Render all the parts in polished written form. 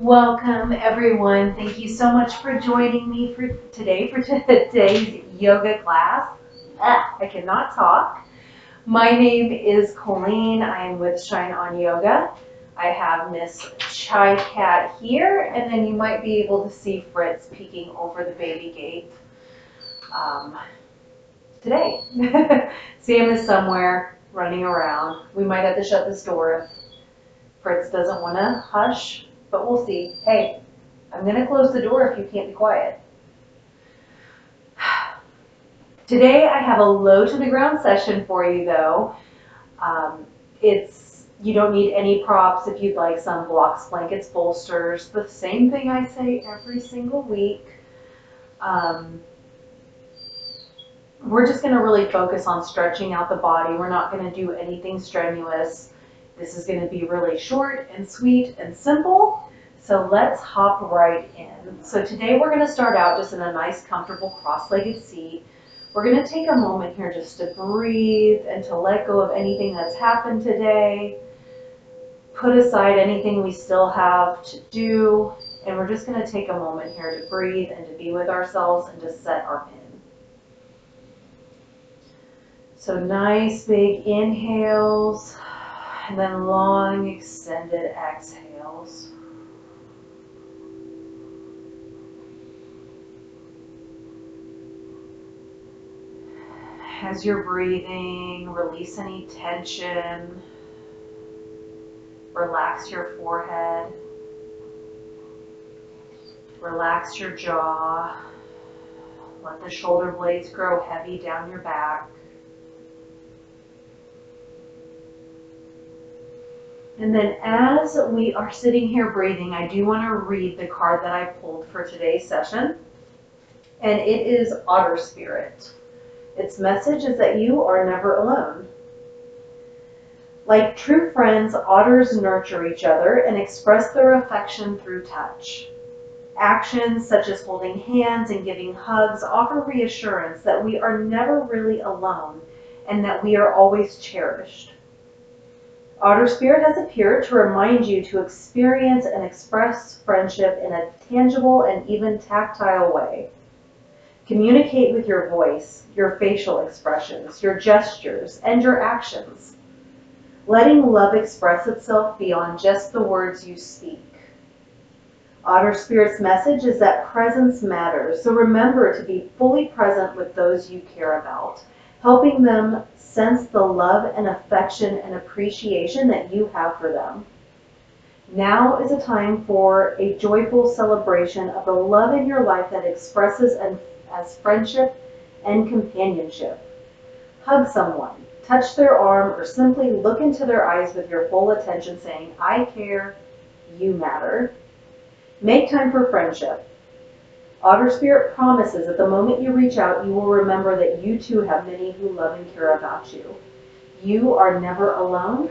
Welcome everyone. Thank you so much for joining me for today's yoga class. I cannot talk. My name is Colleen. I am with Shine On Yoga. I have Miss Chai Cat here, and then you might be able to see Fritz peeking over the baby gate today. Sam is somewhere running around. We might have to shut this door if Fritz doesn't want to hush, but we'll see. Hey, I'm going to close the door if you can't be quiet. Today I have a low to the ground session for you though. You don't need any props if you'd like some blocks, blankets, bolsters. The same thing I say every single week. We're just going to really focus on stretching out the body. We're not going to do anything strenuous. This is going to be really short and sweet and simple. So let's hop right in. So today we're going to start out just in a nice, comfortable, cross-legged seat. We're going to take a moment here just to breathe and to let go of anything that's happened today. Put aside anything we still have to do. And we're just going to take a moment here to breathe and to be with ourselves and to set our pin. So nice big inhales and then long extended exhales. As you're breathing, release any tension. Relax your forehead. Relax your jaw. Let the shoulder blades grow heavy down your back. And then as we are sitting here breathing, I do want to read the card that I pulled for today's session. And it is Otter Spirit. Its message is that you are never alone. Like true friends, otters nurture each other and express their affection through touch. Actions such as holding hands and giving hugs offer reassurance that we are never really alone and that we are always cherished. Otter Spirit has appeared to remind you to experience and express friendship in a tangible and even tactile way. Communicate with your voice, your facial expressions, your gestures, and your actions. Letting love express itself beyond just the words you speak. Otter Spirit's message is that presence matters, so remember to be fully present with those you care about, helping them sense the love and affection and appreciation that you have for them. Now is a time for a joyful celebration of the love in your life that expresses as friendship and companionship. Hug someone, touch their arm, or simply look into their eyes with your full attention saying, I care, you matter. Make time for friendship. Otter Spirit promises that the moment you reach out, you will remember that you too have many who love and care about you. You are never alone,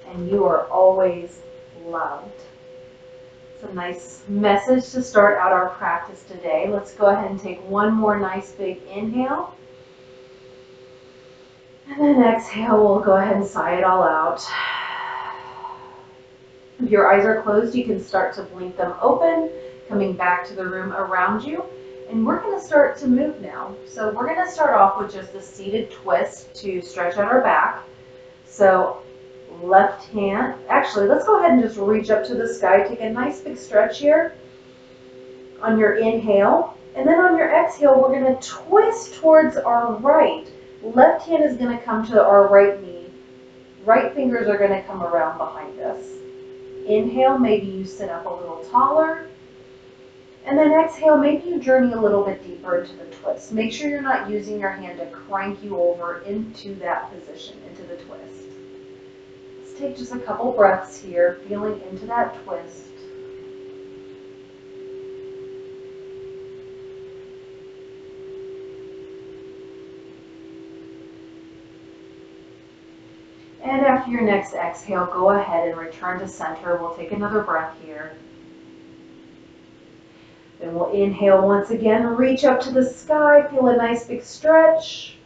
and you are always loved. It's a nice message to start out our practice today. Let's go ahead and take one more nice big inhale. And then exhale, we'll go ahead and sigh it all out. If your eyes are closed, you can start to blink them open, coming back to the room around you. And we're going to start to move now. So we're going to start off with just a seated twist to stretch out our back. So left hand, actually, let's go ahead and just reach up to the sky. Take a nice big stretch here on your inhale. And then on your exhale, we're going to twist towards our right. Left hand is going to come to our right knee. Right fingers are going to come around behind us. Inhale, maybe you sit up a little taller. And then exhale, maybe you journey a little bit deeper into the twist. Make sure you're not using your hand to crank you over into that position, into the twist. Let's take just a couple breaths here, feeling into that twist. And after your next exhale, go ahead and return to center. We'll take another breath here. Then we'll inhale once again, reach up to the sky, feel a nice big stretch.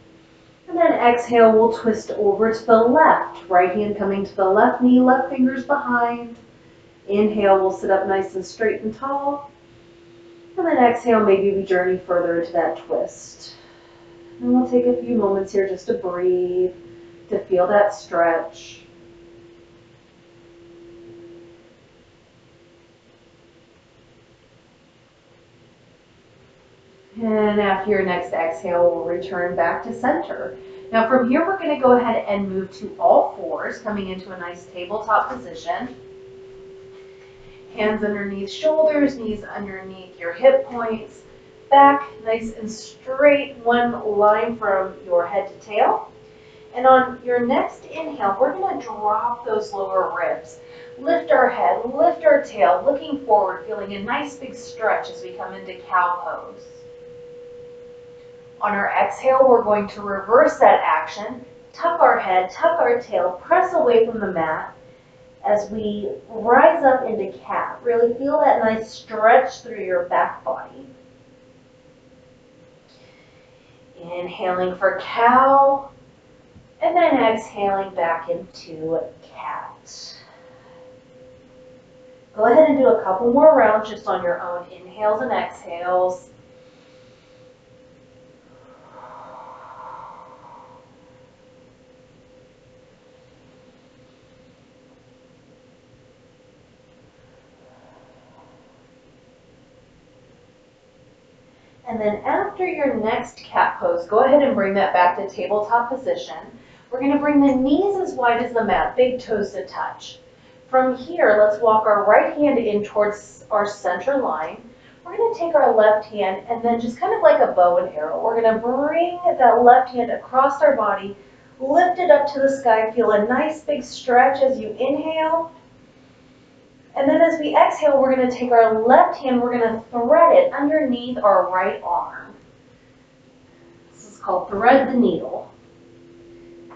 And then exhale, we'll twist over to the left. Right hand coming to the left knee, left fingers behind. Inhale, we'll sit up nice and straight and tall. And then exhale, maybe we journey further into that twist. And we'll take a few moments here just to breathe, to feel that stretch. And after your next exhale, we'll return back to center. Now from here, we're going to go ahead and move to all fours, coming into a nice tabletop position. Hands underneath shoulders, knees underneath your hip points, back nice and straight, one line from your head to tail. And on your next inhale, we're going to drop those lower ribs. Lift our head, lift our tail, looking forward, feeling a nice big stretch as we come into cow pose. On our exhale, we're going to reverse that action, tuck our head, tuck our tail, press away from the mat as we rise up into cat. Really feel that nice stretch through your back body. Inhaling for cow, and then exhaling back into cat. Go ahead and do a couple more rounds just on your own inhales and exhales. And then after your next cat pose, go ahead and bring that back to tabletop position. We're going to bring the knees as wide as the mat, big toes to touch. From here, let's walk our right hand in towards our center line. We're going to take our left hand and then just kind of like a bow and arrow, we're going to bring that left hand across our body, lift it up to the sky, feel a nice big stretch as you inhale. And then as we exhale, we're going to take our left hand, we're going to thread it underneath our right arm. This is called thread the needle.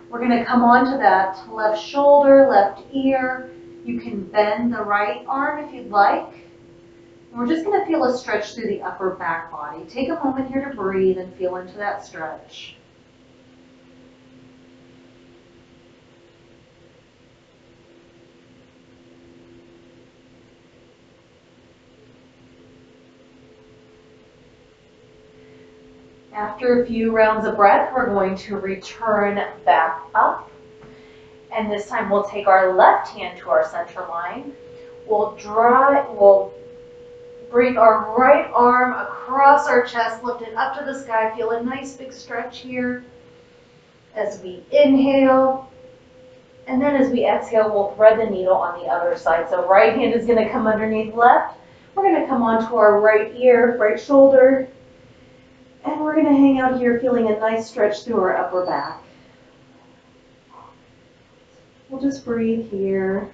We're going to come onto that left shoulder, left ear. You can bend the right arm if you'd like. And we're just going to feel a stretch through the upper back body. Take a moment here to breathe and feel into that stretch. After a few rounds of breath, we're going to return back up. And this time we'll take our left hand to our center line. We'll bring our right arm across our chest, lift it up to the sky. Feel a nice big stretch here as we inhale. And then as we exhale, we'll thread the needle on the other side. So right hand is going to come underneath left. We're going to come onto our right ear, right shoulder. And we're going to hang out here feeling a nice stretch through our upper back. We'll just breathe here.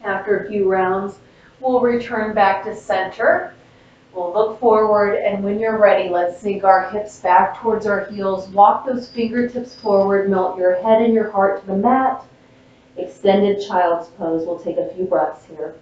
After a few rounds, we'll return back to center. We'll look forward, and when you're ready, let's sink our hips back towards our heels. Walk those fingertips forward, melt your head and your heart to the mat. Extended child's pose. We'll take a few breaths here.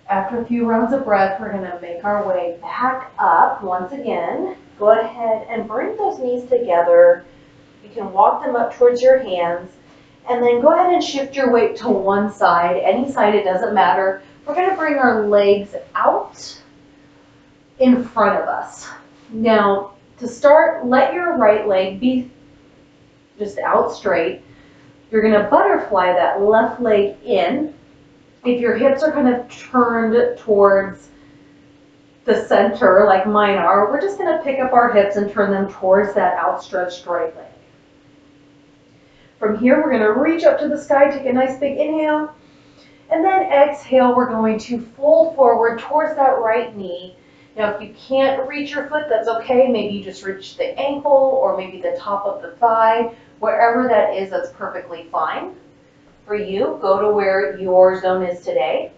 After a few rounds of breath, we're going to make our way back up once again. Go ahead and bring those knees together. You can walk them up towards your hands. And then go ahead and shift your weight to one side. Any side, it doesn't matter. We're going to bring our legs out in front of us. Now, to start, let your right leg be just out straight. You're going to butterfly that left leg in. If your hips are kind of turned towards the center, like mine are, we're just going to pick up our hips and turn them towards that outstretched right leg. From here, we're going to reach up to the sky, take a nice big inhale, and then exhale, we're going to fold forward towards that right knee. Now, if you can't reach your foot, that's okay. Maybe you just reach the ankle or maybe the top of the thigh. Wherever that is, that's perfectly fine. For you, go to where your zone is today.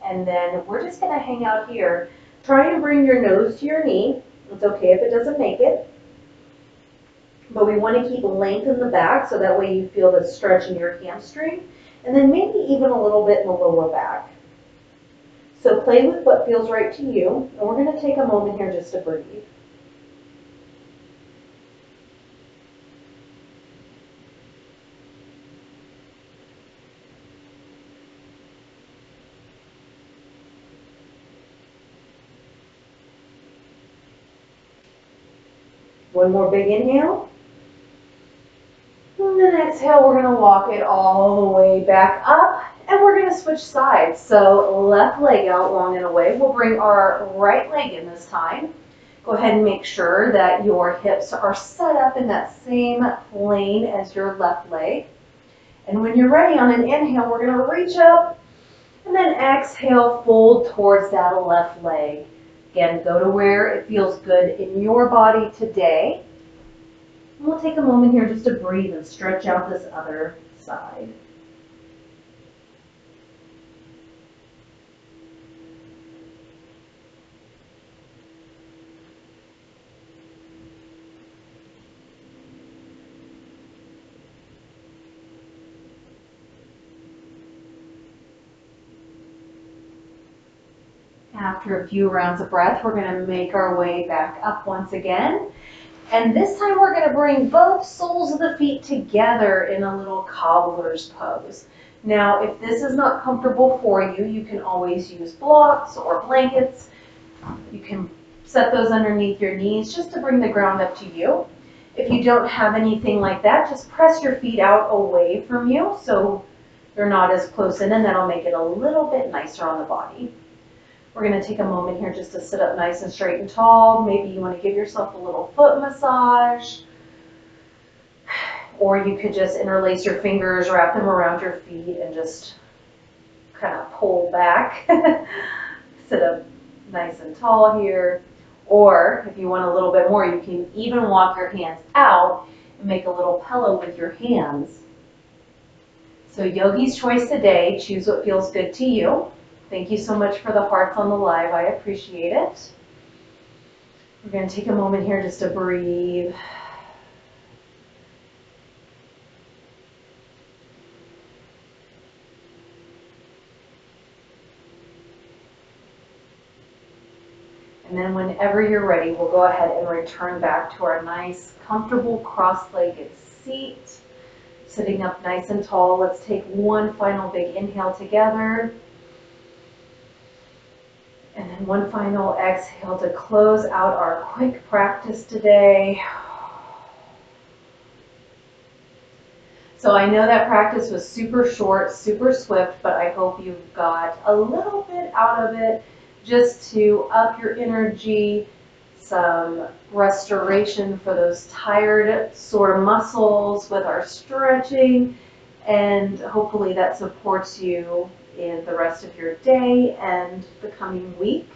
And then we're just gonna hang out here. Try and bring your nose to your knee. It's okay if it doesn't make it. But we wanna keep length in the back so that way you feel the stretch in your hamstring. And then maybe even a little bit in the lower back. So play with what feels right to you. And we're gonna take a moment here just to breathe. One more big inhale. And then exhale, we're gonna walk it all the way back up and we're gonna switch sides. So left leg out long and away. We'll bring our right leg in this time. Go ahead and make sure that your hips are set up in that same plane as your left leg. And when you're ready on an inhale, we're gonna reach up and then exhale, fold towards that left leg. Again, go to where it feels good in your body today. And we'll take a moment here just to breathe and stretch out this other side. After a few rounds of breath, we're going to make our way back up once again. And this time we're going to bring both soles of the feet together in a little cobbler's pose. Now, if this is not comfortable for you, you can always use blocks or blankets. You can set those underneath your knees just to bring the ground up to you. If you don't have anything like that, just press your feet out away from you so they're not as close in, and that'll make it a little bit nicer on the body. We're going to take a moment here just to sit up nice and straight and tall. Maybe you want to give yourself a little foot massage. Or you could just interlace your fingers, wrap them around your feet, and just kind of pull back. Sit up nice and tall here. Or if you want a little bit more, you can even walk your hands out and make a little pillow with your hands. So yogi's choice today, choose what feels good to you. Thank you so much for the hearts on the live. I appreciate it. We're going to take a moment here just to breathe. And then whenever you're ready, we'll go ahead and return back to our nice, comfortable cross-legged seat. Sitting up nice and tall. Let's take one final big inhale together. And then one final exhale to close out our quick practice today. So I know that practice was super short, super swift, but I hope you got a little bit out of it just to up your energy, some restoration for those tired, sore muscles with our stretching, and hopefully that supports you in the rest of your day and the coming week.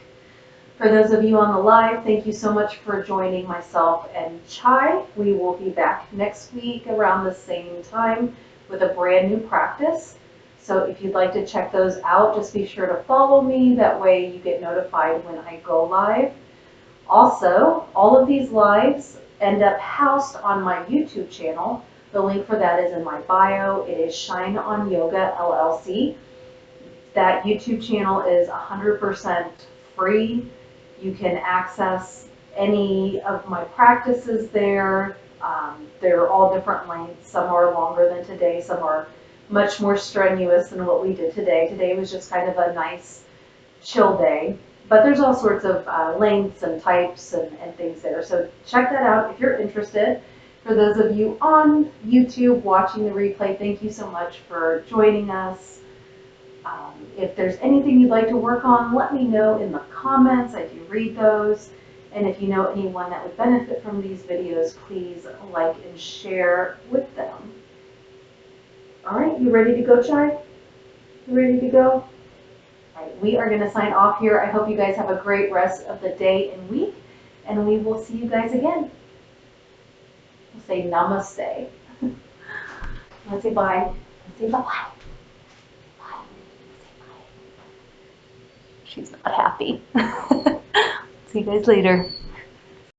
For those of you on the live, thank you so much for joining myself and Chai. We will be back next week around the same time with a brand new practice. So if you'd like to check those out, just be sure to follow me. That way you get notified when I go live. Also, all of these lives end up housed on my YouTube channel. The link for that is in my bio. It is Shine On Yoga LLC. That YouTube channel is 100% free. You can access any of my practices there. They're all different lengths. Some are longer than today. Some are much more strenuous than what we did today. Today was just kind of a nice, chill day. But there's all sorts of lengths and types and things there. So check that out if you're interested. For those of you on YouTube watching the replay, thank you so much for joining us. If there's anything you'd like to work on, let me know in the comments. I do read those. And if you know anyone that would benefit from these videos, please like and share with them. All right, you ready to go, Chai? You ready to go? All right, we are going to sign off here. I hope you guys have a great rest of the day and week, and we will see you guys again. say namaste. Let's say bye. Let's say bye-bye. Bye. Say bye. She's not happy. See you guys later.